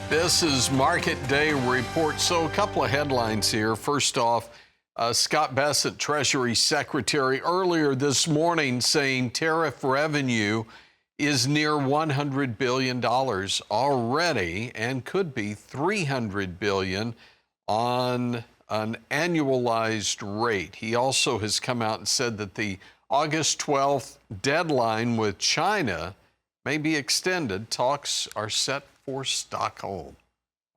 This is Market Day Report. So a couple of headlines here. First off, Scott Bessent, Treasury Secretary, earlier this morning saying tariff revenue is near $100 billion already and could be $300 billion on an annualized rate. He also has come out and said that the August 12th deadline with China may be extended. Talks are set for Stockholm.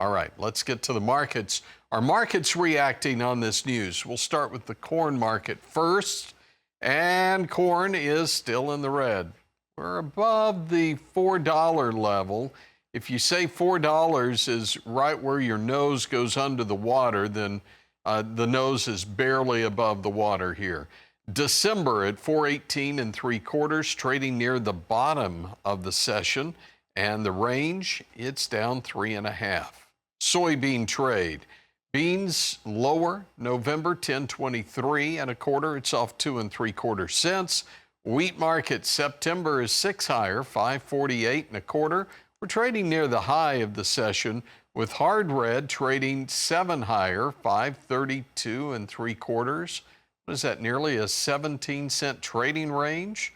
All right, let's get to the markets. Are markets reacting on this news? We'll start with the corn market first, and corn is still in the red. We're above the $4 level. If you say $4 is right where your nose goes under the water, then the nose is barely above the water here. December at 4.18 3/4, trading near the bottom of the session, and the range, it's down 3.5. Soybean trade. Beans lower, November 10.23 1/4, it's off 2 3/4 cents. Wheat market, September is 6 higher, 5.48 1/4. We're trading near the high of the session, with hard red trading 7 higher, 5.32 3/4. What is that, nearly a 17-cent trading range?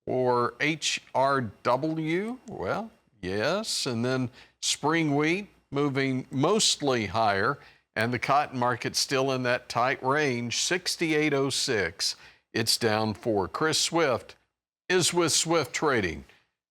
Or HRW? Well, yes. And then spring wheat moving mostly higher, and the cotton market still in that tight range, 68.06. It's down 4. Chris Swift is with Swift Trading.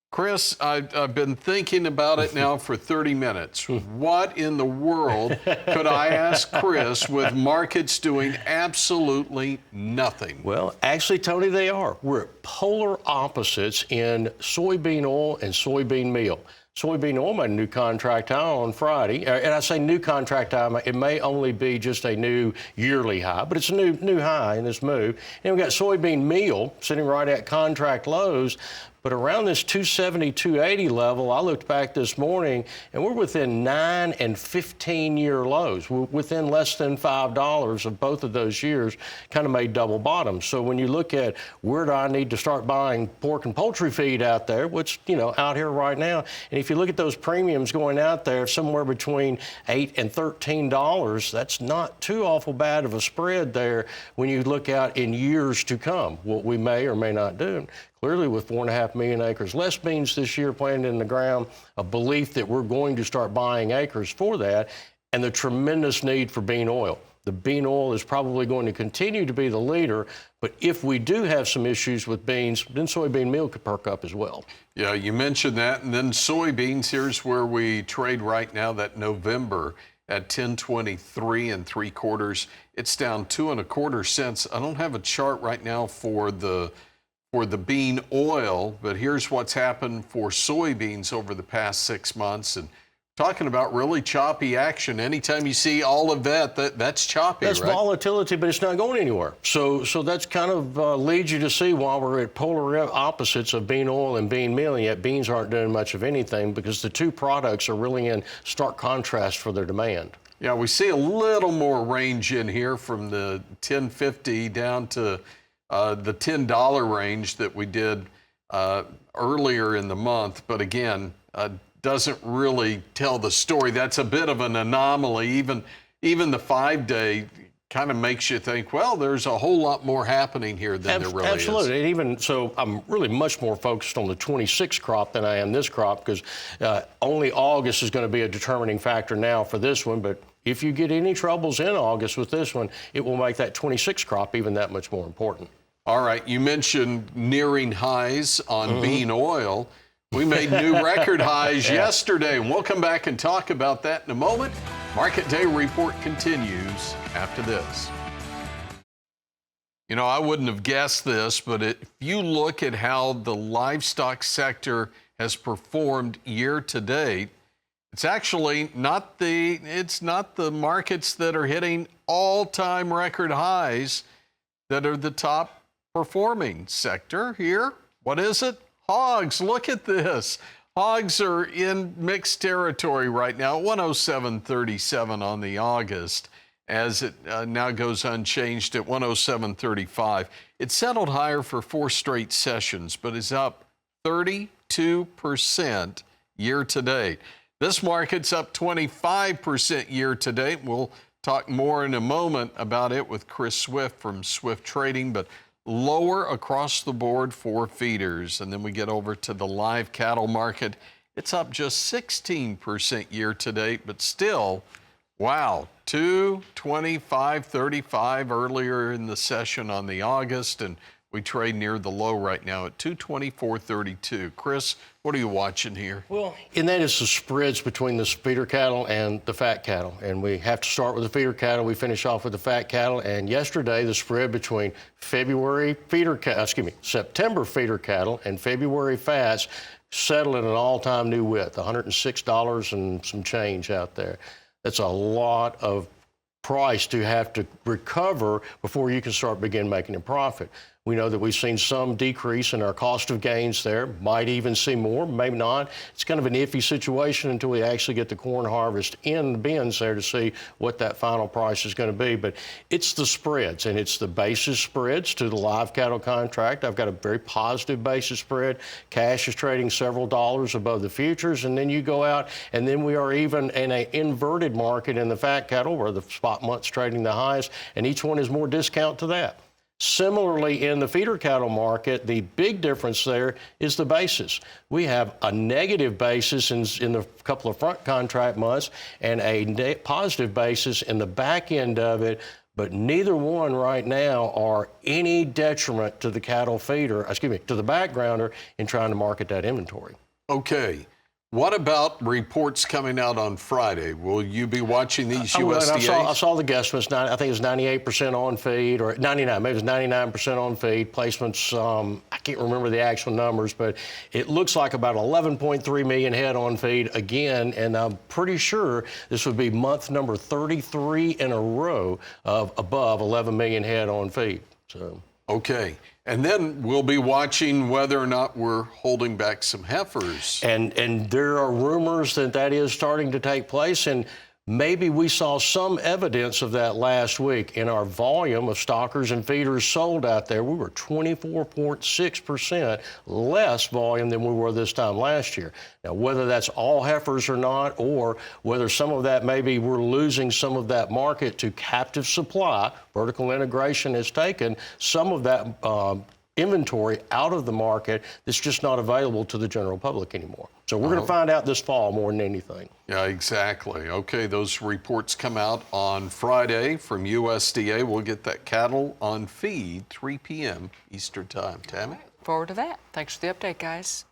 Chris, I've been thinking about it now for 30 minutes. What in the world could I ask Chris with markets doing absolutely nothing? Well, actually, Tony, they are. We're at polar opposites in soybean oil and soybean meal. Soybean oil made a new contract high on Friday. And I say new contract high, it may only be just a new yearly high, but it's a new high in this move. And we've got soybean meal sitting right at contract lows. But around this 270, 280 level, I looked back this morning, and we're within 9 and 15-year lows. We're within less than $5 of both of those years, kind of made double bottoms. So when you look at where do I need to start buying pork and poultry feed out there, which, out here right now, and if you look at those premiums going out there, somewhere between $8 and $13, that's not too awful bad of a spread there when you look out in years to come, what we may or may not do. Clearly, with 4.5 million acres less beans this year planted in the ground, a belief that we're going to start buying acres for that, and the tremendous need for bean oil. The bean oil is probably going to continue to be the leader, but if we do have some issues with beans, then soybean meal could perk up as well. Yeah, you mentioned that, and then soybeans, here's where we trade right now, that November at 10.23 3/4. It's down 2 1/4 cents. I don't have a chart right now for the bean oil, but here's what's happened for soybeans over the past 6 months. And talking about really choppy action, anytime you see all of that's choppy, that's right? Volatility, but it's not going anywhere. So that's kind of leads you to see why we're at polar opposites of bean oil and bean meal, and yet beans aren't doing much of anything because the two products are really in stark contrast for their demand. Yeah, we see a little more range in here from the 10.50 down to the $10 range that we did earlier in the month, but again, doesn't really tell the story. That's a bit of an anomaly. Even the 5-day kind of makes you think, well, there's a whole lot more happening here than there really absolutely. is. And even so, I'm really much more focused on the 26 crop than I am this crop, because only August is going to be a determining factor now for this one. But if you get any troubles in August with this one, it will make that 26 crop even that much more important. All right, you mentioned nearing highs on bean oil. We made new record highs yesterday, and we'll come back and talk about that in a moment. Market Day Report continues after this. I wouldn't have guessed this, but if you look at how the livestock sector has performed year to date, it's actually not the markets that are hitting all-time record highs that are the top performing sector here. What is it? Hogs. Look at this. Hogs are in mixed territory right now, 107.37 on the August, as it now goes unchanged at 107.35. It settled higher for 4 straight sessions, but is up 32% year to date. This market's up 25% year to date. We'll talk more in a moment about it with Chris Swift from Swift Trading, but lower across the board for feeders. And then we get over to the live cattle market. It's up just 16% year to date, but still, wow, 225.35 earlier in the session on the August, and we trade near the low right now at 224.32. Chris, what are you watching here? Well, and that is the spreads between the feeder cattle and the fat cattle. And we have to start with the feeder cattle. We finish off with the fat cattle. And yesterday, the spread between September feeder cattle and February fats settled at an all-time new width, $106 and some change out there. That's a lot of price to have to recover before you can begin making a profit. We know that we've seen some decrease in our cost of gains there, might even see more, maybe not. It's kind of an iffy situation until we actually get the corn harvest in the bins there to see what that final price is going to be. But it's the spreads, and it's the basis spreads to the live cattle contract. I've got a very positive basis spread. Cash is trading several dollars above the futures, and then you go out, and then we are even in an inverted market in the fat cattle where the spot month's trading the highest, and each one is more discount to that. Similarly, in the feeder cattle market, the big difference there is the basis. We have a negative basis in the couple of front contract months and a positive basis in the back end of it, but neither one right now are any detriment to the cattle feeder, to the backgrounder in trying to market that inventory. Okay. What about reports coming out on Friday? Will you be watching these USDA? I saw the guesstimates. I think it was 98% on feed, or 99, maybe it was 99% on feed. Placements, I can't remember the actual numbers, but it looks like about 11.3 million head on feed again, and I'm pretty sure this would be month number 33 in a row of above 11 million head on feed. So. Okay. And then we'll be watching whether or not we're holding back some heifers. And there are rumors that is starting to take place, and maybe we saw some evidence of that last week in our volume of stockers and feeders sold out there. We were 24.6% less volume than we were this time last year. Now, whether that's all heifers or not, or whether some of that maybe we're losing some of that market to captive supply, vertical integration has taken some of that inventory out of the market that's just not available to the general public anymore. So we're going to find out this fall more than anything. Yeah, exactly. Okay, those reports come out on Friday from USDA. We'll get that cattle on feed, 3 p.m. Eastern Time. Tammy? Forward to that. Thanks for the update, guys.